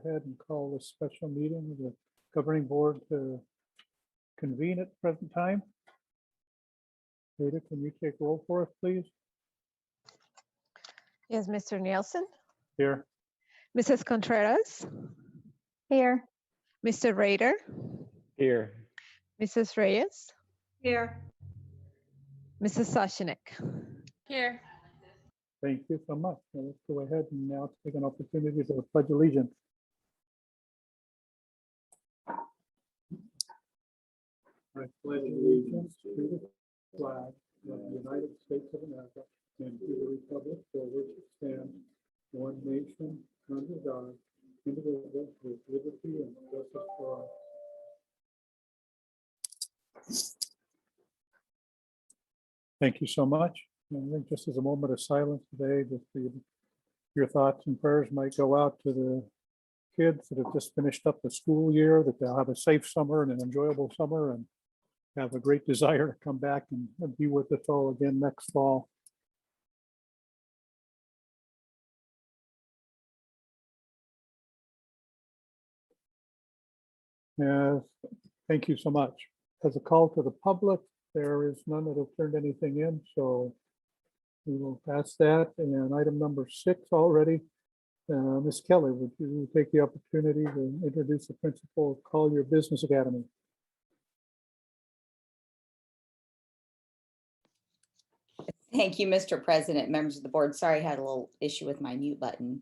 ahead and call this special meeting of the governing board to convene at the present time. Rita, can you take roll for us, please? Yes, Mr. Nielsen, Here. Mrs. Contreras, Here. Mr. Rader, Here. Mrs. Reyes, Here. Mrs. Sashinek. Here. Thank you so much. Now let's go ahead and now take an opportunity to pledge allegiance. I pledge allegiance to the flag of the United States of America and to the republic for which it stands, one nation, under God, indivisible, with liberty and justice for all. Thank you so much. I think just as a moment of silence today, just your thoughts and prayers might go out to the kids that have just finished up the school year, that they'll have a safe summer and an enjoyable summer and have a great desire to come back and be with us all again next fall. Yes, thank you so much. As a call to the public, there is none that have turned anything in, so we will pass that. And item number 6 already. Ms. Kelly, would you take the opportunity to introduce the principal of Collier Business Academy? Thank you, Mr. President, members of the board. Sorry, I had a little issue with my mute button.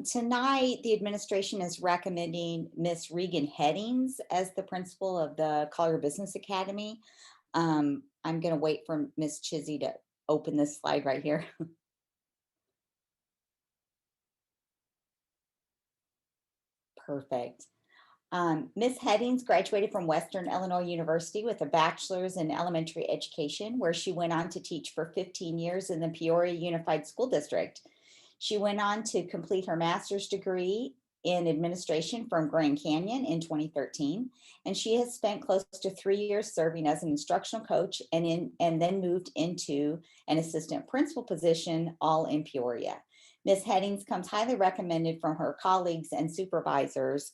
Tonight, the administration is recommending Ms. Regan Headings as the principal of the Collier Business Academy. I'm going to wait for Ms. Chizzy to open this slide right here. Perfect. Ms. Headings graduated from Western Illinois University with a bachelor's in elementary education, where she went on to teach for 15 years in the Peoria Unified School District. She went on to complete her master's degree in administration from Grand Canyon in 2013, and she has spent close to 3 years serving as an instructional coach and then moved into an assistant principal position, all in Peoria. Ms. Headings comes highly recommended from her colleagues and supervisors.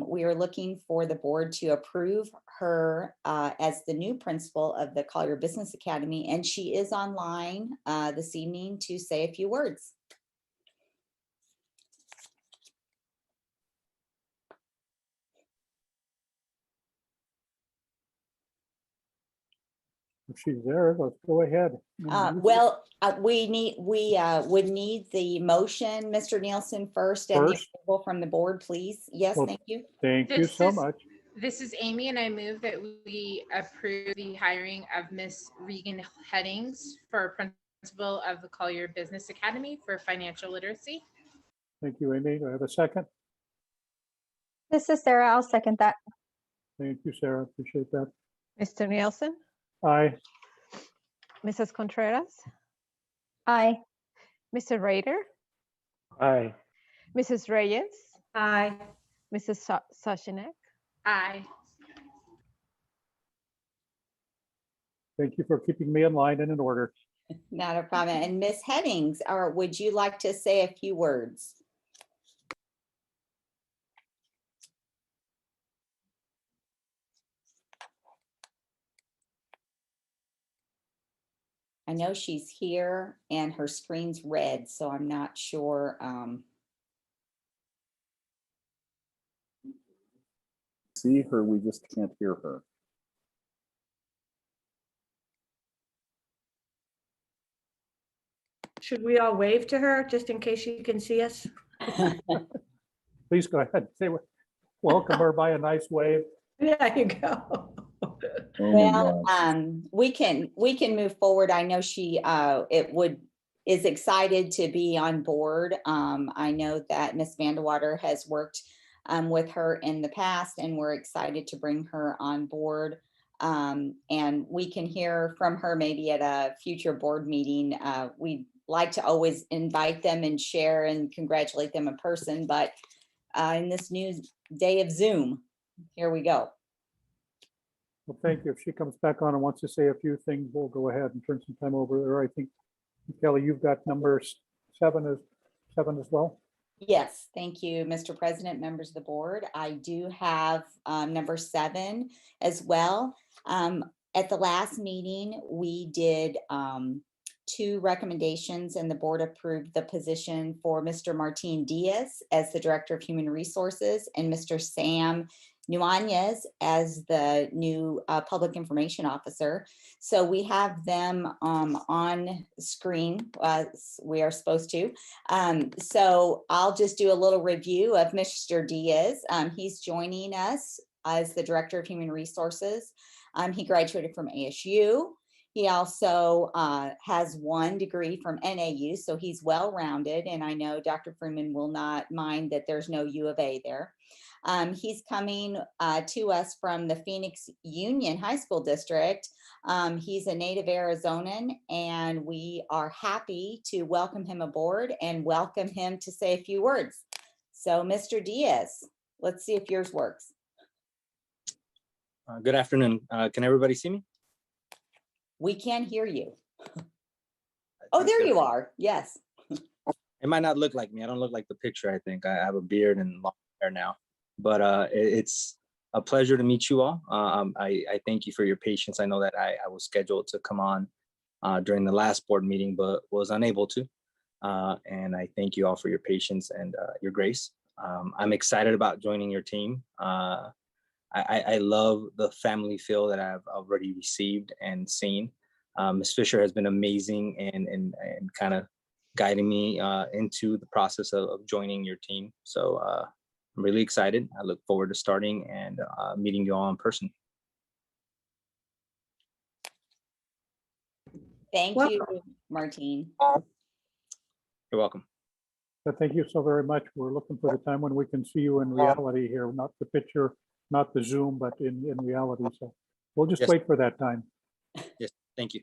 We are looking for the board to approve her as the new principal of the Collier Business Academy, and she is online this evening to say a few words. If she's there, let's go ahead. We would need the motion, Mr. Nielsen, first, and the approval from the board, please. Yes, Well, thank you. Thank you so much. This is Amy, and I move that we approve the hiring of Miss Regan Headings for principal of the Collier Business Academy for financial literacy. Thank you, Amy. Do I have a second? This is Sarah. I'll second that. Thank you, Sarah. Appreciate that. Mr. Nielsen, Aye. Mrs. Contreras, Aye. Mr. Rader, Aye. Mrs. Reyes, Aye. Mrs. Sashinek. Aye. Thank you for keeping me in line and in order. Not a problem. And Miss Headings, would you like to say a few words? I know she's here and her screen's red, so I'm not sure. See her, we just can't hear her. Should we all wave to her just in case she can see us? Please go ahead. Say welcome her by a nice wave. There you go. Oh my Well, gosh. we can move forward. I know she is excited to be on board. I know that Miss Vandewater has worked with her in the past, and we're excited to bring her on board. And we can hear from her maybe at a future board meeting. We'd like to always invite them and share and congratulate them in person, but in this new day of Zoom, here we go. Well, thank you. If she comes back on and wants to say a few things, we'll go ahead and turn some time over there. I think, Kelly, you've got numbers seven as well. Yes, thank you, Mr. President, members of the board. I do have number 7 as well. At the last meeting, we did 2 recommendations and the board approved the position for Mr. Martin Diaz as the Director of Human Resources and Mr. Sam Nuanez as the new Public Information Officer. So we have them on screen. We are supposed to. So I'll just do a little review of Mr. Diaz. He's joining us as the Director of Human Resources. He graduated from ASU. He also has 1 degree from NAU, so he's well-rounded. And I know Dr. Freeman will not mind that there's no U of A there. He's coming to us from the Phoenix Union High School District. He's a native Arizonan, and we are happy to welcome him aboard and welcome him to say a few words. So, Mr. Diaz, let's see if yours works. Good afternoon. Can everybody see me? We can hear you. Oh, there you are. Yes. It might not look like me. I don't look like the picture. I think I have a beard and long hair now, but it's a pleasure to meet you all. I thank you for your patience. I know that I was scheduled to come on during the last board meeting, but was unable to. And I thank you all for your patience and your grace. I'm excited about joining your team. I love the family feel that I've already received and seen. Ms. Fisher has been amazing and kind of guiding me into the process of joining your team. So I'm really excited. I look forward to starting and meeting you all in person. Thank you, Martine. You're welcome. But thank you so very much. We're looking for the time when we can see you in reality here, not the picture, not the Zoom, but in reality. So we'll just Yes. wait for that time. Yes, thank you.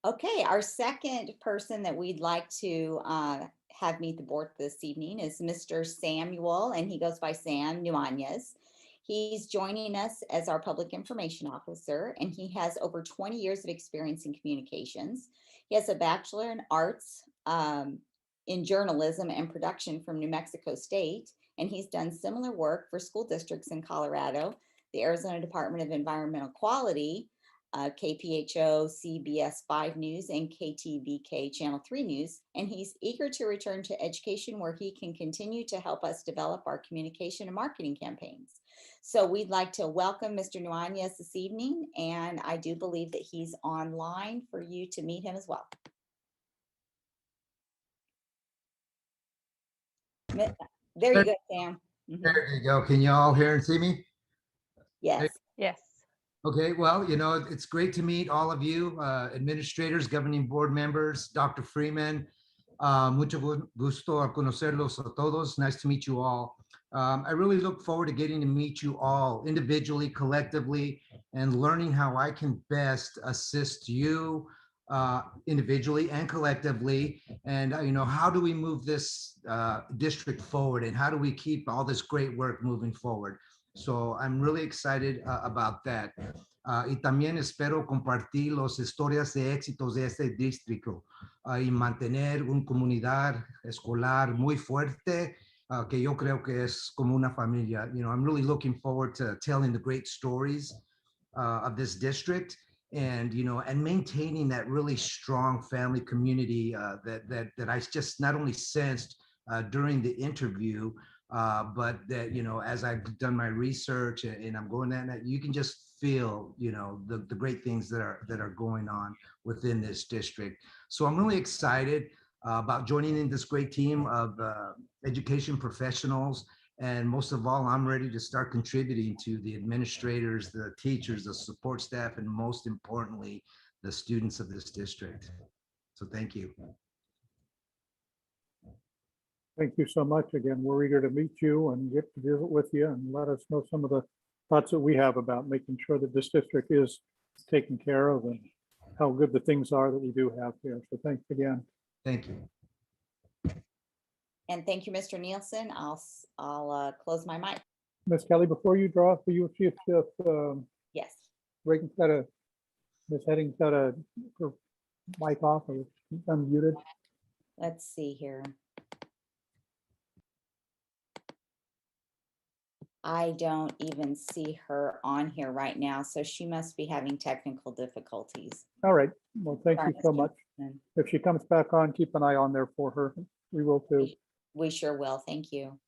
Okay, our second person that we'd like to have meet the board this evening is Mr. Samuel, and he goes by Sam Nuanez. He's joining us as our Public Information Officer, and he has over 20 years of experience in communications. He has a Bachelor in Arts in Journalism and Production from New Mexico State, and he's done similar work for school districts in Colorado, the Arizona Department of Environmental Quality, KPHO, CBS 5 News, and KTVK Channel 3 News. And he's eager to return to education where he can continue to help us develop our communication and marketing campaigns. So we'd like to welcome Mr. Nuanez this evening, and I do believe that he's online for you to meet him as well. There you go, Sam. Mhm. There you go. Can you all hear and see me? Yes. Yes. Okay, well, it's great to meet all of you, administrators, governing board members, Dr. Freeman. Mucho gusto a conocerlos a todos. Nice to meet you all. I really look forward to getting to meet you all individually, collectively, and learning how I can best assist you individually and collectively. And, how do we move this district forward, and how do we keep all this great work moving forward? So I'm really excited about that. Y también espero compartir las historias de éxitos de este distrito y mantener una comunidad escolar muy fuerte que yo creo que es como una familia. I'm really looking forward to telling the great stories of this district and maintaining that really strong family community that I just not only sensed during the interview, but that, as I've done my research and I'm going that you can just feel, the great things that are going on within this district. So I'm really excited about joining in this great team of education professionals. And most of all, I'm ready to start contributing to the administrators, the teachers, the support staff, and most importantly, the students of this district. So thank you. Thank you so much. Again, we're eager to meet you and get to visit with you and let us know some of the thoughts that we have about making sure that this district is taken care of and how good the things are that we do have here. So thanks again. Thank you. And thank you, Mr. Nielsen. I'll close my mic. Ms. Kelly, before you draw, will you see if Yes. Reagan's Ms. Heading's got her mic off or unmuted? Let's see here. I don't even see her on here right now, so she must be having technical difficulties. All right. Well, thank Sorry, you so Ms. much. Kingston. If she comes back on, keep an eye on there for her. We will too. We sure will. Thank you.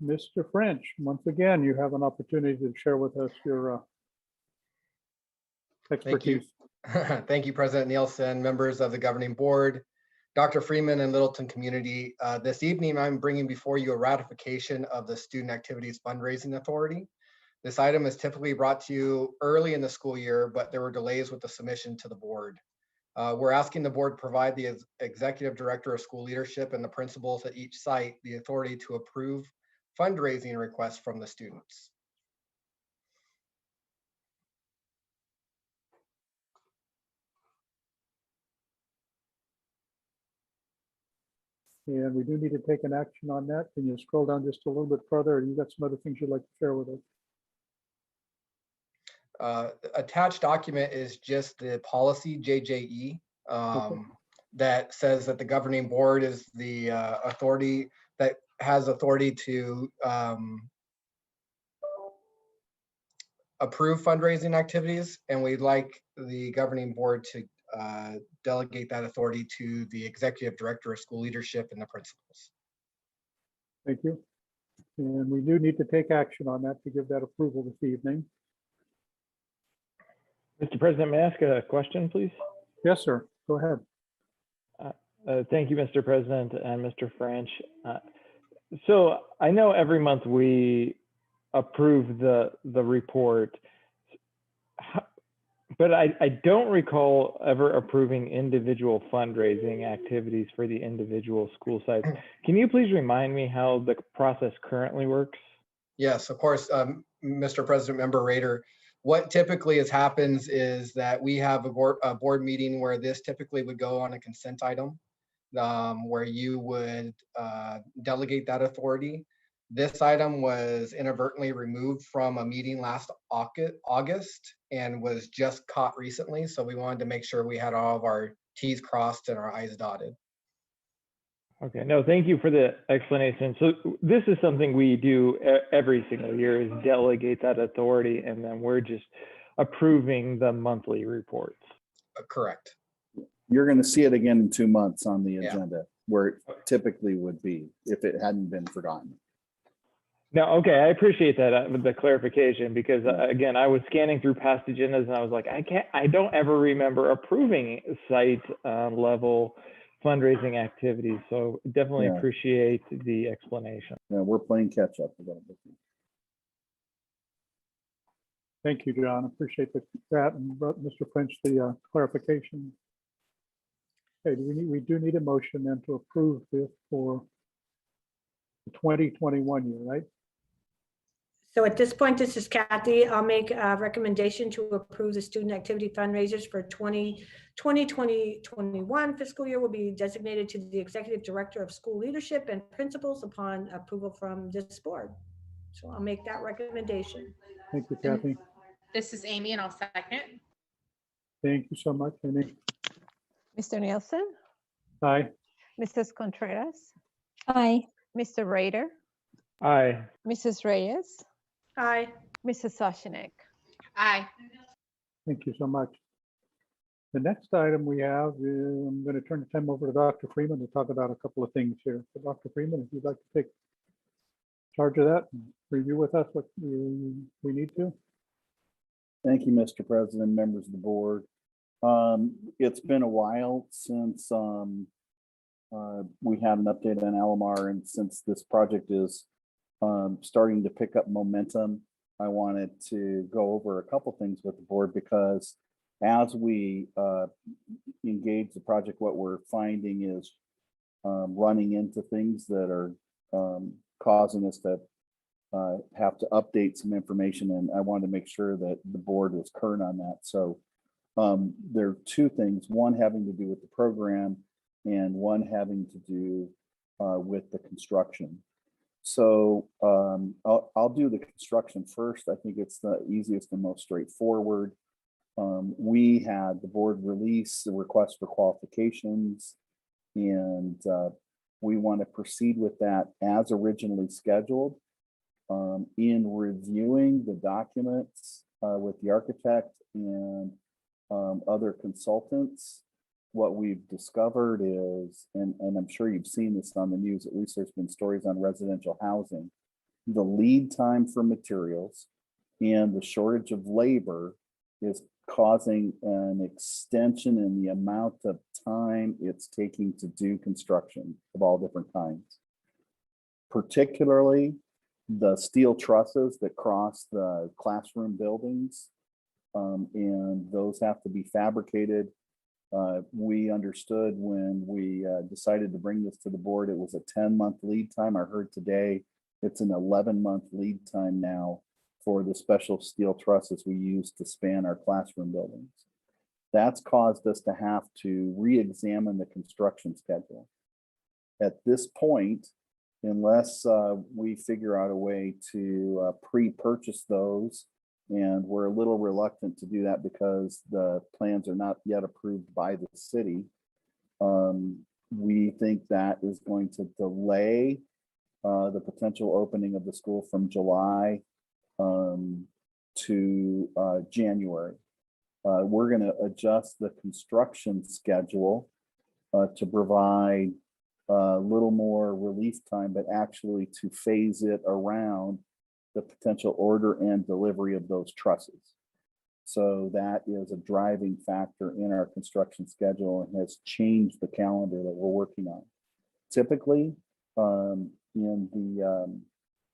Mr. French, once again, you have an opportunity to share with us your Thank you. expertise. Thank you, President Nielsen, members of the governing board, Dr. Freeman and Littleton community. This evening, I'm bringing before you a ratification of the Student Activities Fundraising Authority. This item is typically brought to you early in the school year, but there were delays with the submission to the board. We're asking the board provide the executive director of school leadership and the principals at each site the authority to approve fundraising requests from the students. And we do need to take an action on that. Can you scroll down just a little bit further? You got some other things you'd like to share with us? Attached document is just the policy JJE that says that the governing board is the authority that has authority to approve fundraising activities, and we'd like the governing board to delegate that authority to the executive director of school leadership and the principals. Thank you. And we do need to take action on that to give that approval this evening. Mr. President, may I ask a question, please? Yes, sir. Go ahead. Thank you, Mr. President and Mr. French. So I know every month we approve the report, but I don't recall ever approving individual fundraising activities for the individual school sites. Can you please remind me how the process currently works? Yes, of course, Mr. President, Member Rader. What typically happens is that we have a board meeting where this typically would go on a consent item, where you would delegate that authority. This item was inadvertently removed from a meeting last August and was just caught recently. So we wanted to make sure we had all of our T's crossed and our I's dotted. Okay, no, thank you for the explanation. So this is something we do every single year, is delegate that authority, and then we're just approving the monthly reports. Correct. You're going to see it again in 2 months on the Yeah. agenda, where it typically would be if it hadn't been forgotten. No, okay, I appreciate that, the clarification, because again, I was scanning through past agendas and I was like, I don't ever remember approving site level fundraising activities. So definitely Yeah. appreciate the explanation. Yeah, we're playing catch up a little bit. Thank you, John. Appreciate that. And Mr. French, the clarification. Okay, we do need a motion then to approve this for the 2021 year, right? So at this point, this is Kathy. I'll make a recommendation to approve the student activity fundraisers for 2020-2021 fiscal year will be designated to the executive director of school leadership and principals upon approval from this board. So I'll make that recommendation. Thank you, Kathy. This is Amy, and I'll second. Thank you so much, Amy. Mr. Nielsen, Aye. Mrs. Contreras, Aye. Mr. Rader, Aye. Mrs. Reyes, Aye. Mrs. Soshinek. Aye. Thank you so much. The next item we have, I'm going to turn the time over to Dr. Freeman to talk about a couple of things here. So Dr. Freeman, if you'd like to take charge of that and review with us what we need to. Thank you, Mr. President, members of the board. It's been a while since we had an update on LMR, and since this project is starting to pick up momentum, I wanted to go over a couple things with the board, because as we engage the project, what we're finding is running into things that are causing us to have to update some information, and I wanted to make sure that the board was current on that. So there are two things, one having to do with the program and one having to do with the construction. So I'll do the construction first. I think it's the easiest and most straightforward. We had the board release the request for qualifications And we want to proceed with that as originally scheduled. In reviewing the documents with the architect and other consultants, what we've discovered is, and I'm sure you've seen this on the news, at least there's been stories on residential housing, the lead time for materials and the shortage of labor is causing an extension in the amount of time it's taking to do construction of all different kinds. Particularly the steel trusses that cross the classroom buildings, and those have to be fabricated. We understood when we decided to bring this to the board, it was a 10-month lead time. I heard today it's an 11-month lead time now for the special steel trusses we use to span our classroom buildings. That's caused us to have to re-examine the construction schedule. At this point, unless we figure out a way to pre-purchase those, and we're a little reluctant to do that because the plans are not yet approved by the city, we think that is going to delay the potential opening of the school from July to January. We're going to adjust the construction schedule to provide a little more relief time, but actually to phase it around the potential order and delivery of those trusses. So that is a driving factor in our construction schedule and has changed the calendar that we're working on. Typically, in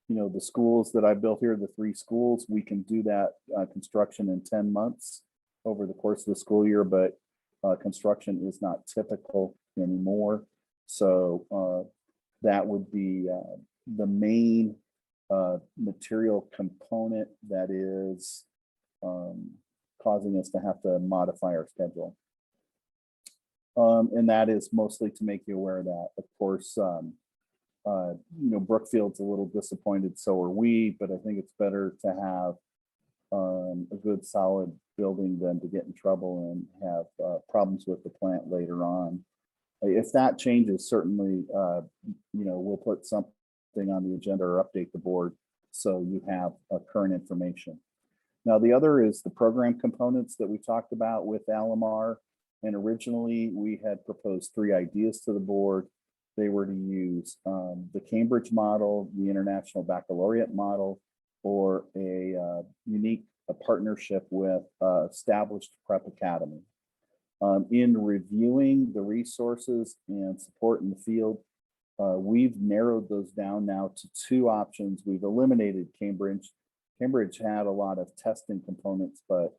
the schools that I built here, the 3 schools, we can do that construction in 10 months over the course of the school year, but construction is not typical anymore. So that would be the main material component that is causing us to have to modify our schedule. And that is mostly to make you aware of that. Of course, Brookfield's a little disappointed, so are we, but I think it's better to have a good solid building than to get in trouble and have problems with the plant later on. If that changes, certainly, we'll put something on the agenda or update the board so you have current information. Now, the other is the program components that we talked about with Alamar. And originally, we had proposed 3 ideas to the board. They were to use the Cambridge model, the International Baccalaureate model, or a unique partnership with established prep academy. In reviewing the resources and support in the field, we've narrowed those down now to 2 options. We've eliminated Cambridge. Cambridge had a lot of testing components, but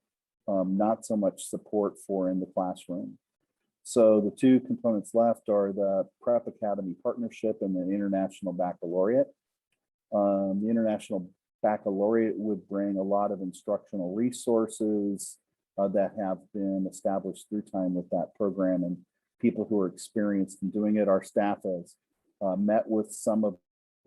not so much support for in the classroom. So the 2 components left are the Prep Academy Partnership and the International Baccalaureate. The International Baccalaureate would bring a lot of instructional resources that have been established through time with that program and people who are experienced in doing it. Our staff has met with some of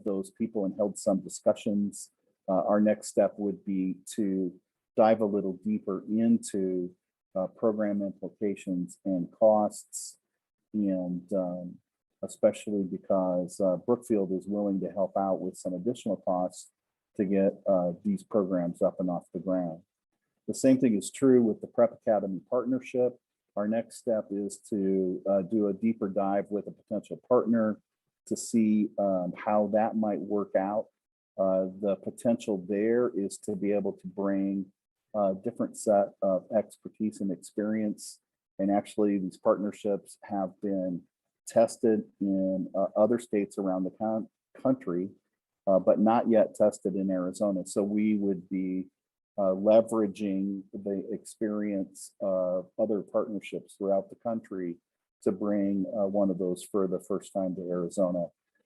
those people and held some discussions. Our next step would be to dive a little deeper into program implications and costs, and especially because Brookfield is willing to help out with some additional costs to get these programs up and off the ground. The same thing is true with the Prep Academy Partnership. Our next step is to do a deeper dive with a potential partner to see how that might work out. The potential there is to be able to bring a different set of expertise and experience. And actually, these partnerships have been tested in other states around the country, but not yet tested in Arizona. So we would be leveraging the experience of other partnerships throughout the country to bring one of those for the first time to Arizona.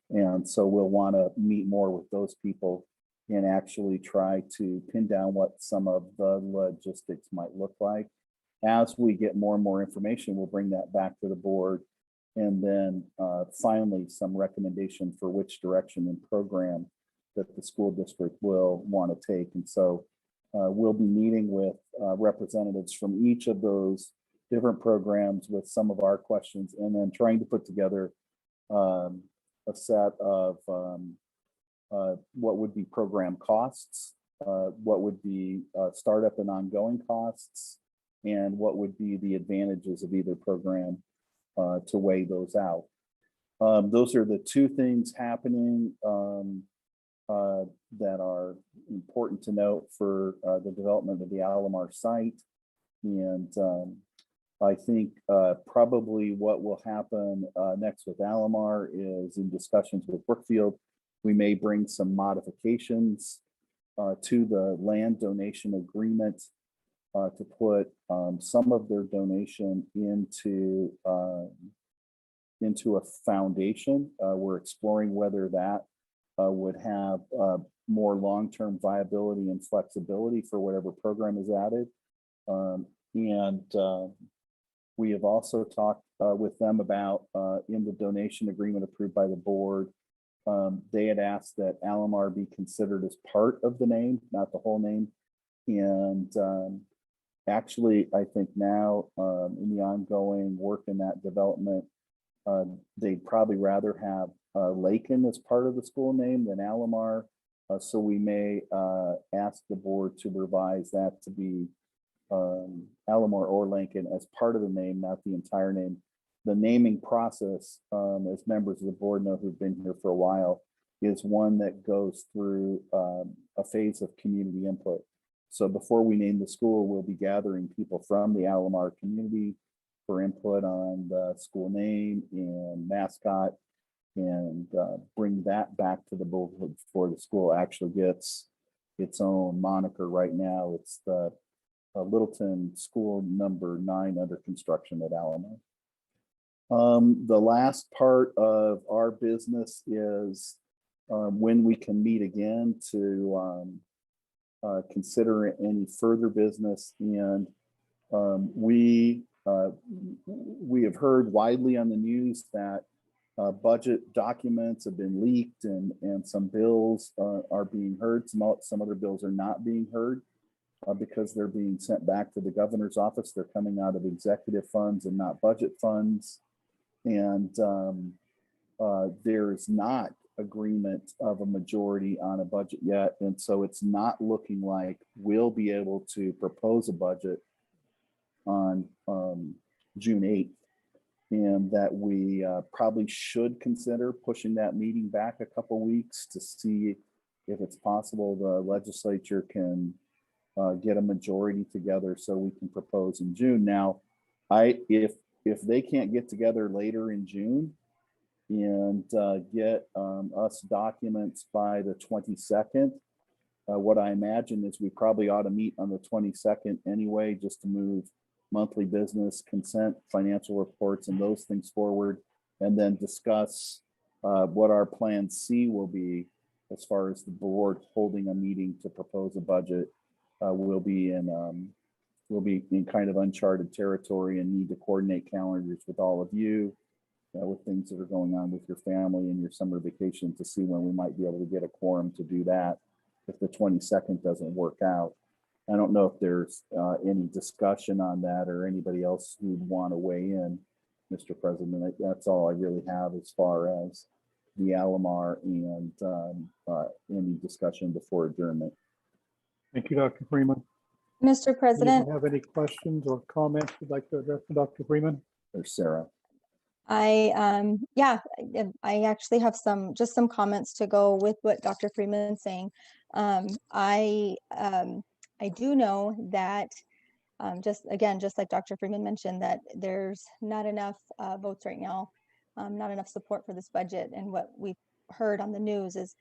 And so we'll want to meet more with those people and actually try to pin down what some of the logistics might look like. As we get more and more information, we'll bring that back to the board. And then finally, some recommendation for which direction and program that the school district will want to take. And so we'll be meeting with representatives from each of those different programs with some of our questions, and then trying to put together a set of what would be program costs, what would be startup and ongoing costs, and what would be the advantages of either program to weigh those out. Those are the two things happening that are important to note for the development of the Alomar site. And I think probably what will happen next with Alomar is, in discussions with Brookfield, we may bring some modifications to the land donation agreement to put some of their donation into a foundation. We're exploring whether that would have more long-term viability and flexibility for whatever program is added. We have also talked with them about in the donation agreement approved by the board, they had asked that Alomar be considered as part of the name, not the whole name. And actually, I think now in the ongoing work in that development, they'd probably rather have Lakin as part of the school name than Alomar. So we may ask the board to revise that to be Alomar or Lincoln as part of the name, not the entire name. The naming process, as members of the board know who've been here for a while, is one that goes through a phase of community input. So before we name the school, we'll be gathering people from the Alomar community for input on the school name and mascot, and bring that back to the board before the school actually gets its own moniker. Right now, it's the Littleton School number 9 under construction at Alomar. The last part of our business is when we can meet again to consider any further business. And we have heard widely on the news that budget documents have been leaked and some bills are being heard. Some other bills are not being heard because they're being sent back to the governor's office. They're coming out of executive funds and not budget funds. And there's not agreement of a majority on a budget yet. And so it's not looking like we'll be able to propose a budget on June 8th. And that we probably should consider pushing that meeting back a couple weeks to see if it's possible the legislature can get a majority together so we can propose in June. Now, if they can't get together later in June and get us documents by the 22nd, what I imagine is we probably ought to meet on the 22nd anyway, just to move monthly business, consent, financial reports, and those things forward, and then discuss what our plan C will be as far as the board holding a meeting to propose a budget. We'll be in kind of uncharted territory and need to coordinate calendars with all of you, with things that are going on with your family and your summer vacation, to see when we might be able to get a quorum to do that if the 22nd doesn't work out. I don't know if there's any discussion on that or anybody else who'd want to weigh in, Mr. President. That's all I really have as far as the Alomar and any discussion before adjournment. Thank you, Dr. Freeman. Mr. President, Anyone have any questions or comments you'd like to address to Dr. Freeman? There's Sarah. I actually have some comments to go with what Dr. Freeman's saying. I do know that just like Dr. Freeman mentioned, that there's not enough votes right now, not enough support for this budget. And what we've heard on the news is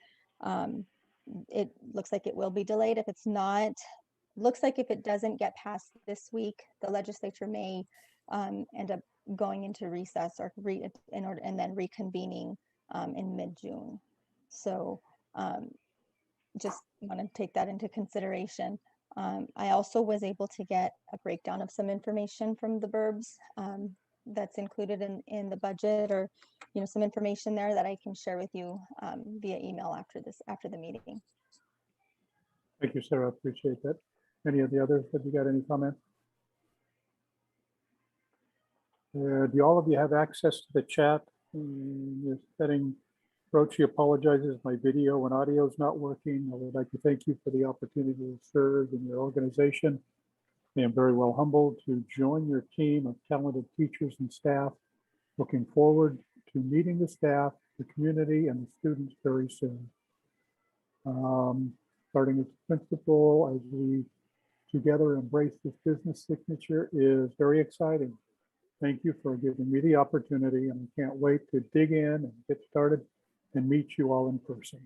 it looks like it will be delayed. If it's not, looks like if it doesn't get passed this week, the legislature may end up going into recess or and then reconvening in mid-June. So just want to take that into consideration. I also was able to get a breakdown of some information from the burbs that's included in the budget, or some information there that I can share with you via email after the meeting. Thank you, Sarah. Appreciate that. Any of the others? Have you got any comments? Do all of you have access to the chat? You're setting, Rochi apologizes, my video and audio is not working. I would like to thank you for the opportunity to serve in your organization. I am very well humbled to join your team of talented teachers and staff. Looking forward to meeting the staff, the community, and the students very soon. Starting as principal, as we together embrace this business signature is very exciting. Thank you for giving me the opportunity, and I can't wait to dig in and get started and meet you all in person.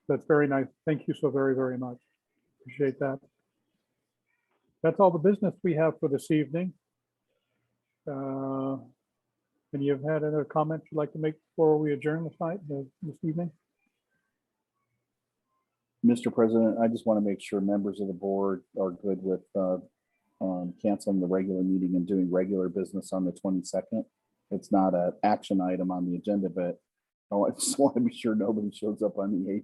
That's very nice. Thank you so very, very much. Appreciate that. That's all the business we have for this evening. And you've had other comments you'd like to make before we adjourn this evening? Mr. President, I just want to make sure members of the board are good with canceling the regular meeting and doing regular business on the 22nd. It's not an action item on the agenda, but I just want to be sure nobody shows up on the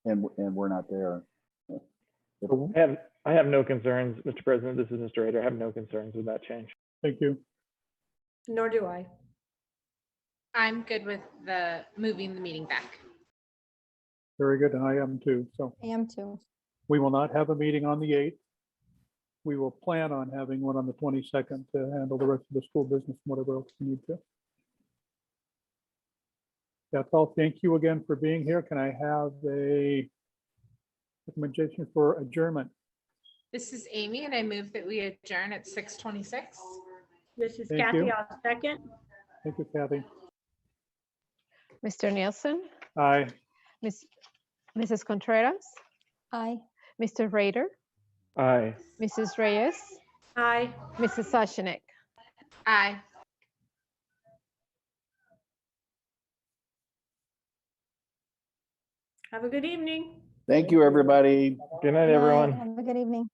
8th and we're not there. I have no concerns, Mr. President. This is Mr. Rader. I have no concerns with that change. Thank you. Nor do I. I'm good with the moving the meeting back. Very good, and I am too. So I am too. we will not have a meeting on the 8th. We will plan on having one on the 22nd to handle the rest of the school business, and whatever else we need to. That's all. Thank you again for being here. Can I have a recommendation for adjournment? This is Amy, and I move that we adjourn at 6:26. This is Thank Kathy. you. I'll second. Thank you, Kathy. Mr. Nielsen, Aye. Mrs. Contreras, Aye. Mr. Rader, Aye. Mrs. Reyes, Aye. Mrs. Sashnik. Aye. Have a good evening. Thank you, everybody. Good night, Good night. everyone. Have a good evening.